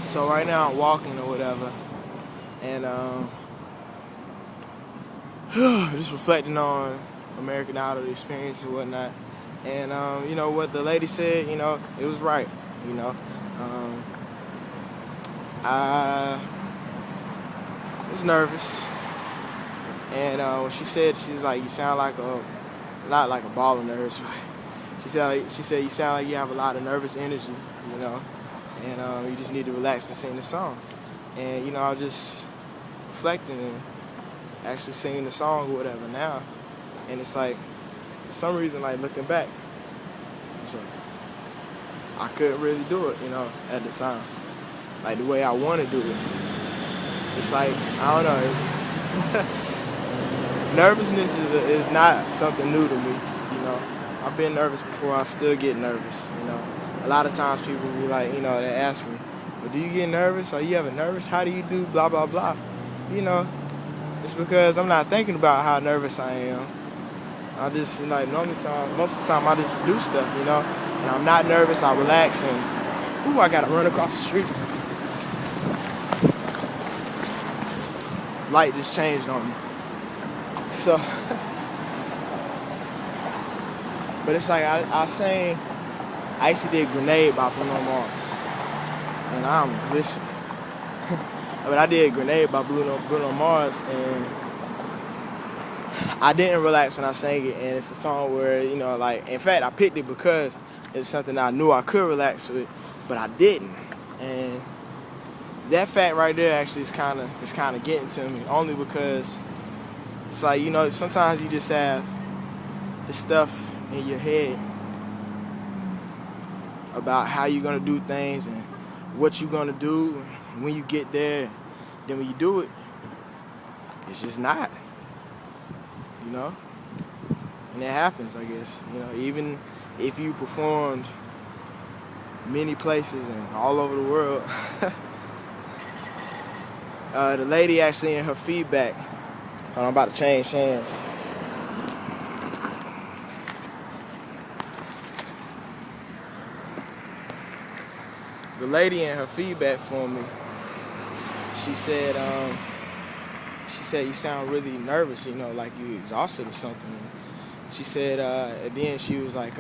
So right now I'm walking or whatever, and just reflecting on American Idol experience and whatnot. And what the lady said, it was right. You know, um, I was nervous, and when she said, she's like, "You sound like not like a ball of nerves, but she said you sound like you have a lot of nervous energy, you know, and you just need to relax and sing the song." And I was just reflecting and actually singing the song or whatever now, and it's like, for some reason, like looking back, so I couldn't really do it, at the time, like the way I want to do it. It's like, I don't know, it's nervousness is not something new to me. I've been nervous before. I still get nervous. A lot of times people be like, they ask me, "Well, do you get nervous? Are you ever nervous? How do you do blah blah blah?" It's because I'm not thinking about how nervous I am. I just, most of the time I just do stuff, and I'm not nervous. I relax and, ooh, I gotta run across the street. Light just changed on me. So, but it's like I sang, I actually did Grenade by Bruno Mars, and I'm glistening. But I did Grenade by Bruno Mars, and I didn't relax when I sang it, and it's a song where, in fact, I picked it because it's something I knew I could relax with, but I didn't. And that fact right there actually is kind of getting to me, only because it's like, sometimes you just have this stuff in your head about how you're going to do things and what you're going to do when you get there. Then when you do it, it's just not, and it happens, I guess. Even if you performed many places and all over the world. The lady actually in her feedback, I'm about to change hands. The lady in her feedback for me, she said you sound really nervous, like you exhausted or something. And she said, at the end she was like,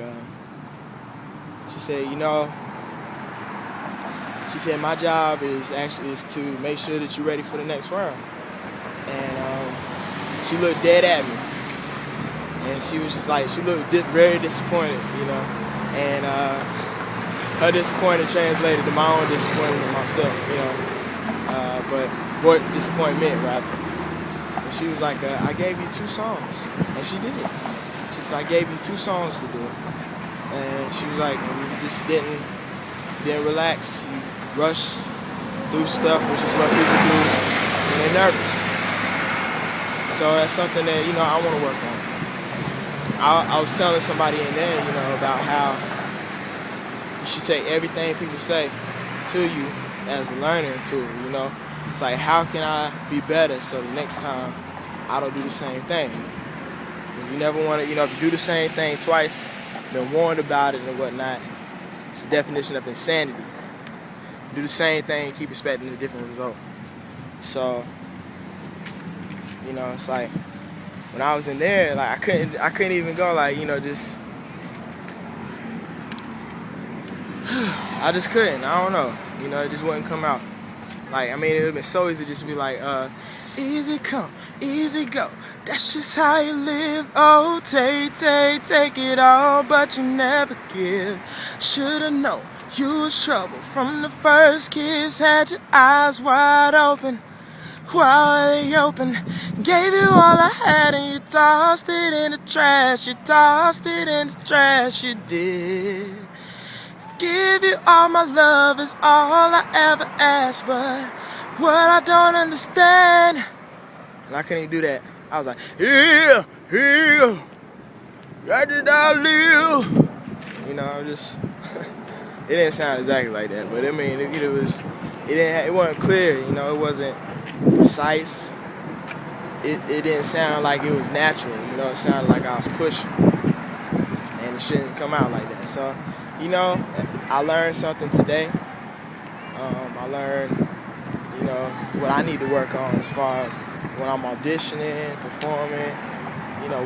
she said, she said, my job is to make sure that you're ready for the next round. And she looked dead at me, and she was just like, she looked very disappointed, and her disappointment translated to my own disappointment in myself, but disappointment rather. And she was like, I gave you 2 songs, and she did. She said, I gave you 2 songs to do, and she was like, you just didn't relax. You rush through stuff, which is what people do when they're nervous. So that's something that, I want to work on. I was telling somebody in there, about how you should take everything people say to you as a learning tool, It's like, how can I be better so the next time I don't do the same thing? Because you never want to, if you do the same thing twice, been warned about it and whatnot, it's the definition of insanity. Do the same thing, keep expecting a different result. So, it's like, when I was in there, like, I couldn't even go, like, just, I just couldn't, I don't know, it just wouldn't come out. Like, it would have been so easy just to be like, easy come, easy go, that's just how you live. Oh, take it all, but you never give. Should've known you was trouble from the first kiss. Had your eyes wide open, wide open. Gave you all I had and you tossed it in the trash. You tossed it in the trash, you did. Give you all my love is all I ever asked, but what I don't understand. And I couldn't even do that. I was like, here, where did I live? Just, it didn't sound exactly like that, but it wasn't clear, it wasn't precise. It didn't sound like it was natural, it sounded like I was pushing, and it shouldn't come out like that. So, I learned something today, I learned, what I need to work on as far as when I'm auditioning, performing,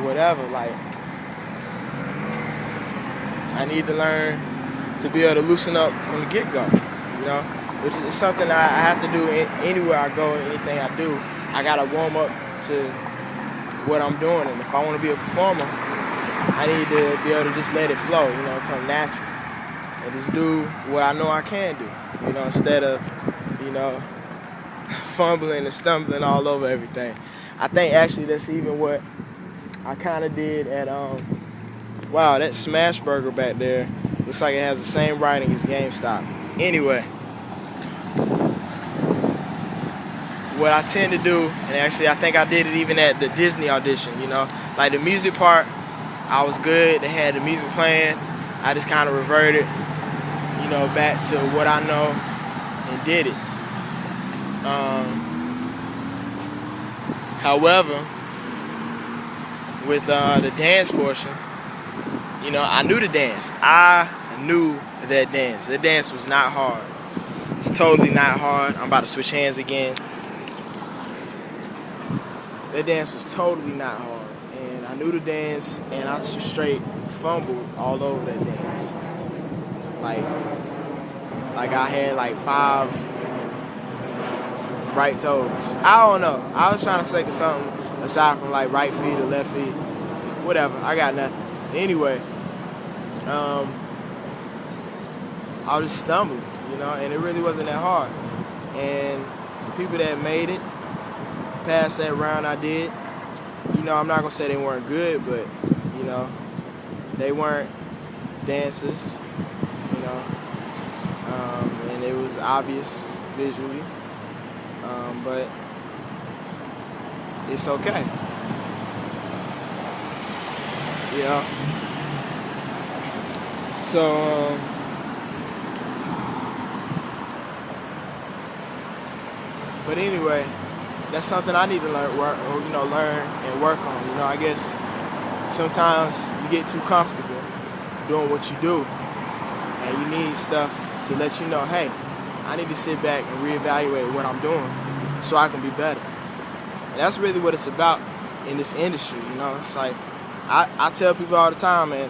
whatever. Like, I need to learn to be able to loosen up from the get-go, which is something I have to do anywhere I go, anything I do. I gotta warm up to what I'm doing, and if I want to be a performer, I need to be able to just let it flow, come natural, and just do what I know I can do, instead of, fumbling and stumbling all over everything. I think actually that's even what I kind of did at, wow, that Smash Burger back there looks like it has the same writing as GameStop. Anyway, what I tend to do, and actually I think I did it even at the Disney audition, like the music part, I was good. They had the music playing. I just kind of reverted, back to what I know and did it. However, with the dance portion, I knew the dance. I knew that dance. That dance was not hard. It's totally not hard. I'm about to switch hands again. That dance was totally not hard. And I knew the dance, and I just straight fumbled all over that dance. Like I had like 5 right toes. I don't know. I was trying to think of something aside from like right feet or left feet. Whatever. I got nothing. Anyway, I was just stumbling, and it really wasn't that hard. And the people that made it past that round I did, I'm not going to say they weren't good, but, they weren't dancers, and it was obvious visually, but it's okay. So, but anyway, that's something I need to learn and work on. I guess sometimes you get too comfortable doing what you do, and you need stuff to let you know, hey, I need to sit back and reevaluate what I'm doing so I can be better. And that's really what it's about in this industry. It's like I tell people all the time, man,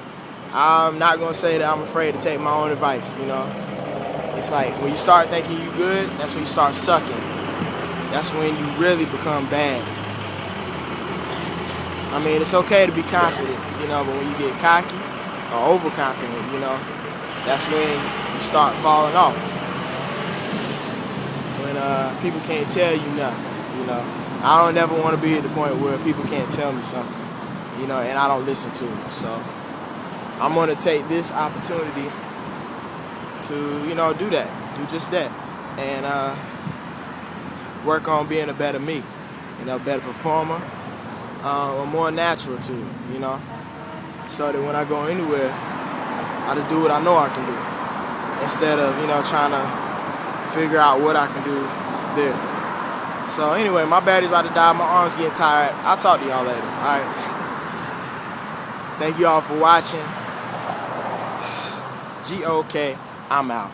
I'm not gonna say that I'm afraid to take my own advice. It's like when you start thinking you good, that's when you start sucking. That's when you really become bad. I mean, it's okay to be confident, but when you get cocky or overconfident, that's when you start falling off. When people can't tell you nothing, I don't ever want to be at the point where people can't tell me something, and I don't listen to them. So I'm going to take this opportunity to, do that, do just that, and work on being a better me, a better performer, or more natural to it, so that when I go anywhere, I just do what I know I can do, instead of, trying to figure out what I can do there. So anyway, my battery's about to die, my arm's getting tired. I'll talk to y'all later, all right? Thank you all for watching. GOK, I'm out.